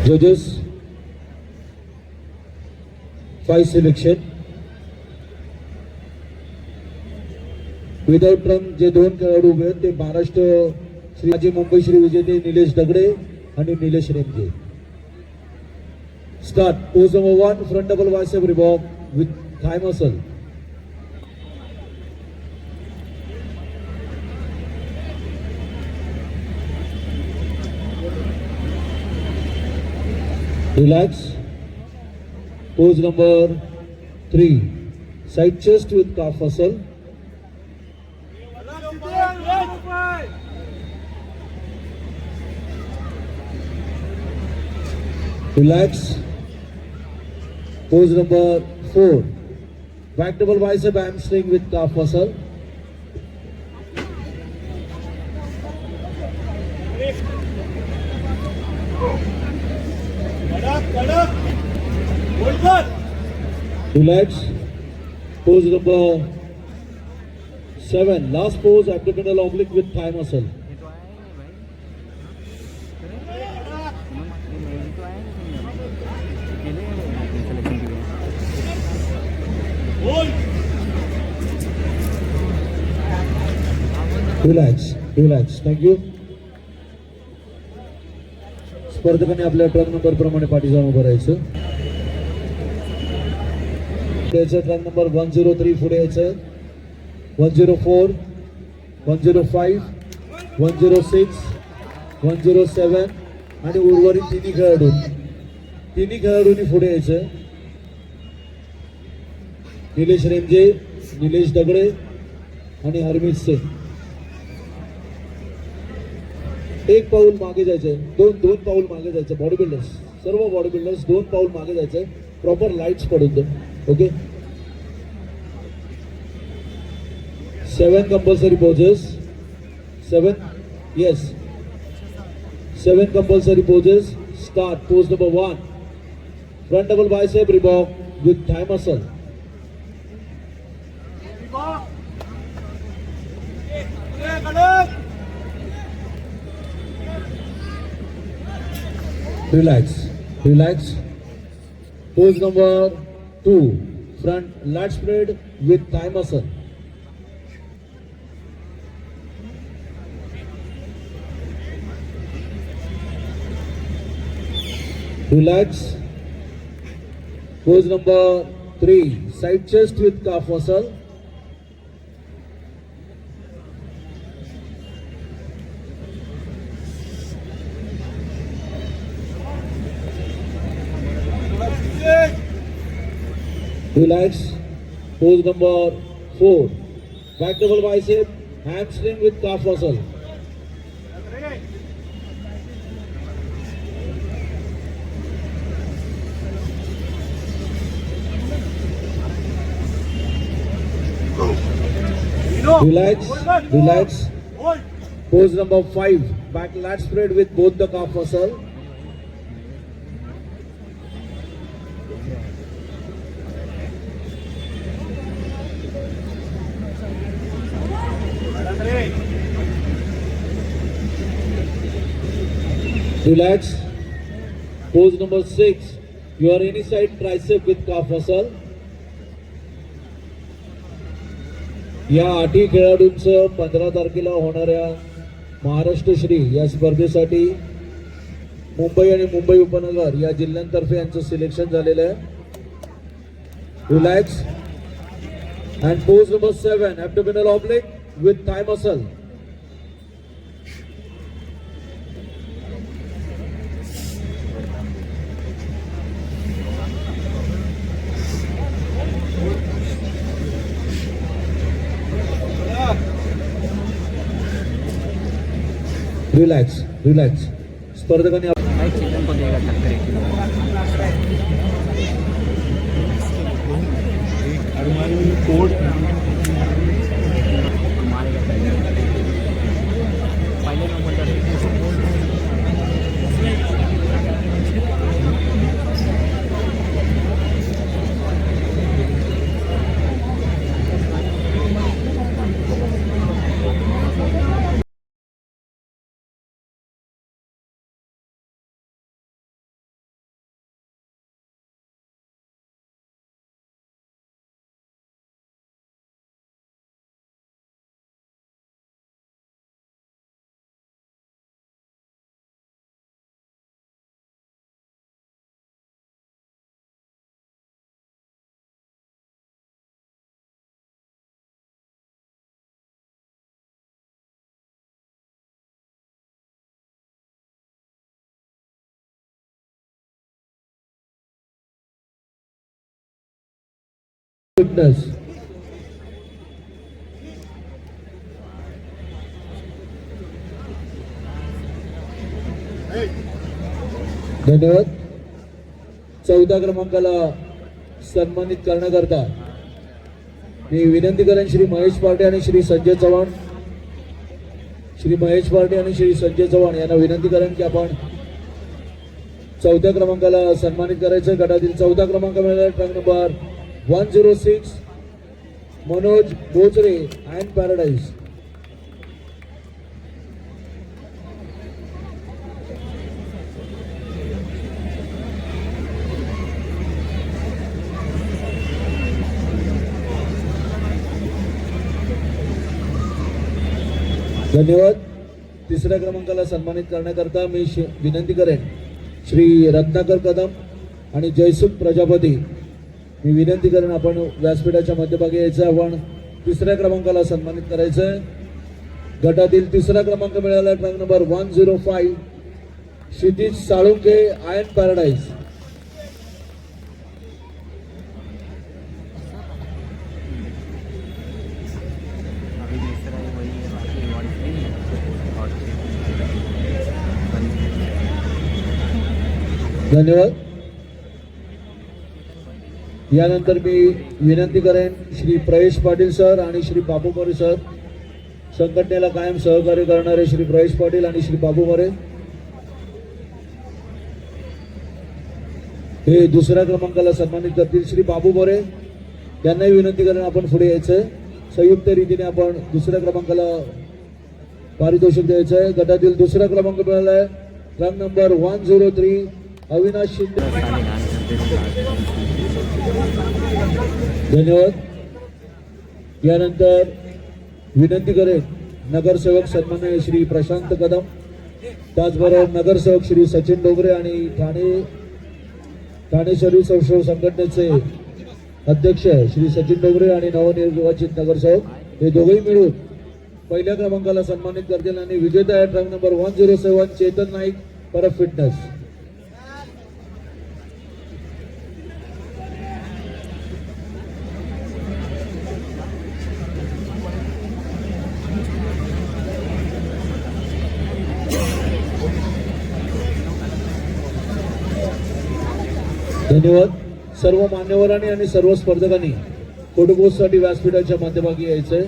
Judges, 5 selection. Without run जे दोन खेळाडू उभे आहेत ते महाराष्ट्र श्री मुंबई श्री विजेते निलेश दगडे आणि Nilesh Ramsay. Start. Pose number 1, front double biceps रिबॉक with thigh muscle. Relax. Pose number 3, side chest with calf muscle. Relax. Pose number 4, back double bicep hamstring with calf muscle. Relax. Pose number 7, last pose, abdominal oblique with thigh muscle. Relax, relax. Thank you. स्पर्धकांनी आपल्या truck number प्रमाणे पाठी जाऊन उभं राहायचं. Truck number 103 पुढे यायचं. 104, 105, 106, 107 आणि उर्वरित तिन्ही खेळाडूंनी पुढे यायचं. निलेश रेमजे, निलेश दगडे आणि हरमीत सिंग. एक पाऊल मागे जायचंय, दोन पाऊल मागे जायचं. बॉडी बिल्डर्स, सर्व बॉडी बिल्डर्स 2 पाऊल मागे जायचंय. प्रॉपर लाईट्स पडून दे. Okay. 7 compulsory poses. 7, yes, 7 compulsory poses. Start. Pose number 1, front double biceps रिबॉक with thigh muscle. Relax, relax. Pose number 2, front lat spread with thigh muscle. Relax. Pose number 3, side chest with calf muscle. Relax. Pose number 4, back double bicep hamstring with calf muscle. Relax, relax. Pose number 5, back lat spread with both the calf muscle. Relax. Pose number 6, your any side tricep with calf muscle. या 8 खेळाडूंचं 15 तारखेला होणाऱ्या महाराष्ट्र श्री या स्पर्धेसाठी मुंबई आणि मुंबई उपनगर या जिल्ह्यांतर्फे यांचं selection झालेलं आहे. Relax. And pose number 7, abdominal oblique with thigh muscle. Relax, relax. स्पर्धकांनी फिटनेस. धन्यवाद. 14 क्रमांकाला सन्मानित करण्याकरता मी विनंती करेन श्री महेश पार्टे आणि श्री संजय चव्हाण. श्री महेश पार्टे आणि श्री संजय चव्हाण यांना विनंती करेन की आपण 14 क्रमांकाला सन्मानित करायचं. गटातील 14 क्रमांक मिळाला truck number 106 Manoj Bochare and paradise. धन्यवाद. तिसऱ्या क्रमांकाला सन्मानित करण्याकरता मी विनंती करेन श्री रत्नाकर कदम आणि जयसुख प्रजापती. मी विनंती करेन आपण व्यासपीठाच्या मध्यभागी यायचं. आपण तिसऱ्या क्रमांकाला सन्मानित करायचं. गटातील तिसरा क्रमांक मिळाला truck number 105 Kshitij Salunke and paradise. धन्यवाद. यानंतर मी विनंती करेन श्री प्रवेश पाटील सर आणि श्री बाबू मोरे सर. संघटनेला कायम सहकार्य करणारे श्री प्रवेश पाटील आणि श्री बाबू मोरे हे दुसऱ्या क्रमांकाला सन्मानित करतील. श्री बाबू मोरे यांनाही विनंती करेन आपण पुढे यायचं. संयुक्त रीतीने आपण दुसऱ्या क्रमांकाला पारितोषिक द्यायचं. गटातील दुसरा क्रमांक मिळाला आहे ट्रक नंबर 103 अविनाश शिंदे. धन्यवाद. यानंतर विनंती करेन नगरसेवक सन्माननीय श्री प्रशांत कदम, त्याचबरोबर नगरसेवक श्री सचिन डोंगरे आणि ठाणे शहरी संशोधन संघटनेचे अध्यक्ष श्री सचिन डोंगरे आणि नवनिर्वाचित नगरसेवक हे दोघेही मिळून पहिल्या क्रमांकाला सन्मानित करतील. आणि विजेता आहे ट्रक नंबर 107 चेतन नाईक परफ फिटनेस. धन्यवाद. सर्व मान्यवरांनी आणि सर्व स्पर्धकांनी फोटोपोस्टसाठी व्यासपीठाच्या मध्यभागी यायचंय.